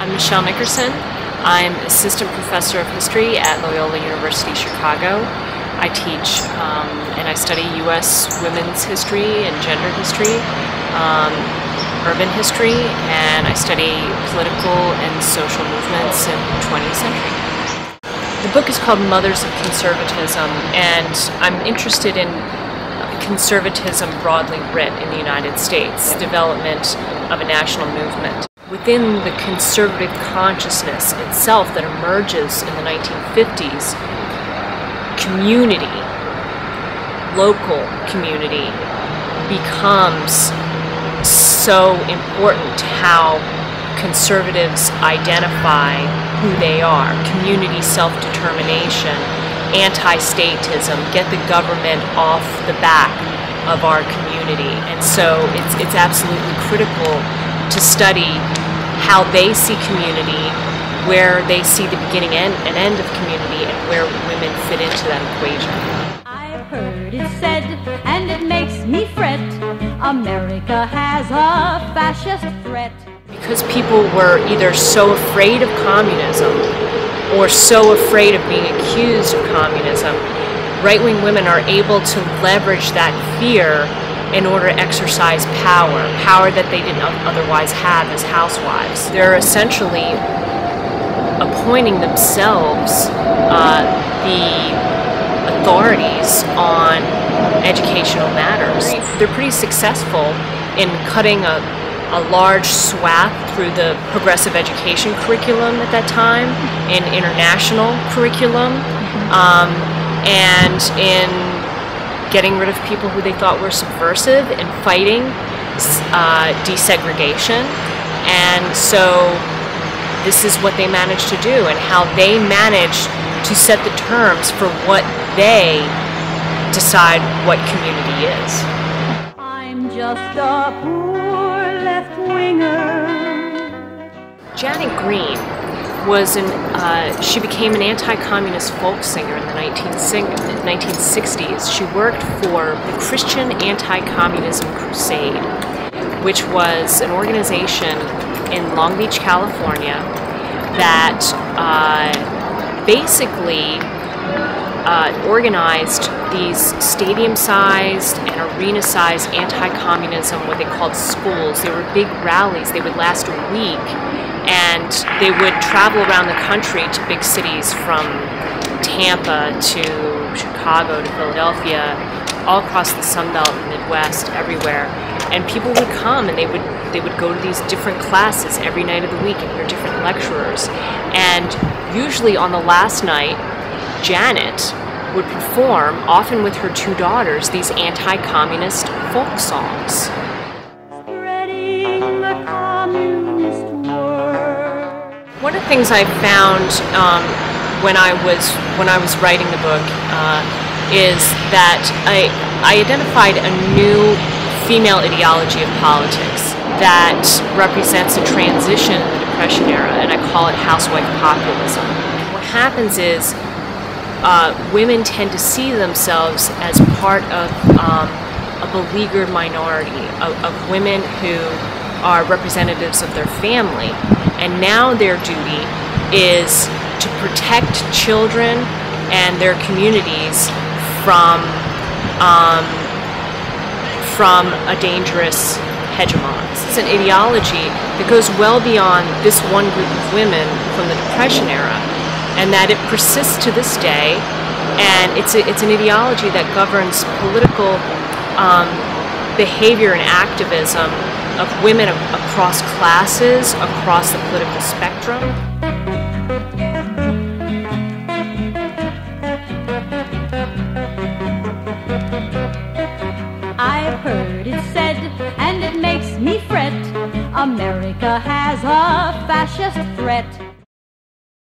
I'm Michelle Nickerson. I'm Assistant Professor of History at Loyola University Chicago. I teach and I study U.S. women's history and gender history, urban history, and I study political and social movements in the 20th century. The book is called Mothers of Conservatism, and I'm interested in conservatism broadly writ in the United States, development of a national movement. Within the conservative consciousness itself that emerges in the 1950s, community, local community, becomes so important to how conservatives identify who they are. Community self-determination, anti-statism, get the government off the back of our community. And so it's absolutely critical to study how they see community, where they see the beginning and end of community, and where women fit into that equation. I've heard it said, and it makes me fret, America has a fascist threat. Because people were either so afraid of communism or so afraid of being accused of communism, right-wing women are able to leverage that fear in order to exercise power that they didn't otherwise have as housewives. They're essentially appointing themselves the authorities on educational matters. They're pretty successful in cutting a large swath through the progressive education curriculum at that time, in international curriculum, and in getting rid of people who they thought were subversive and fighting desegregation. And so this is what they managed to do, and how they managed to set the terms for what they decide what community is. I'm just a poor left-winger. Janet Green was she became an anti-communist folk singer in the 1960s. She worked for the Christian Anti-Communism Crusade, which was an organization in Long Beach, California, that basically organized these stadium-sized and arena-sized anti-communism, what they called schools. They were big rallies. They would last a week, and they would travel around the country to big cities, from Tampa to Chicago to Philadelphia, all across the Sun Belt and Midwest, everywhere. And people would come, and they would go to these different classes every night of the week and hear different lecturers. And usually on the last night, Janet would perform, often with her two daughters, these anti-communist folk songs. Spreading the communist word. One of the things I found when I was writing the book is that I identified a new female ideology of politics that represents a transition in the Depression era, and I call it housewife populism. What happens is women tend to see themselves as part of a beleaguered minority of women who are representatives of their family, and now their duty is to protect children and their communities from a dangerous hegemon. It's an ideology that goes well beyond this one group of women from the Depression era, and that it persists to this day, and it's an ideology that governs political behavior and activism of women across classes, across the political spectrum. I've heard it said, and it makes me fret, America has a fascist threat.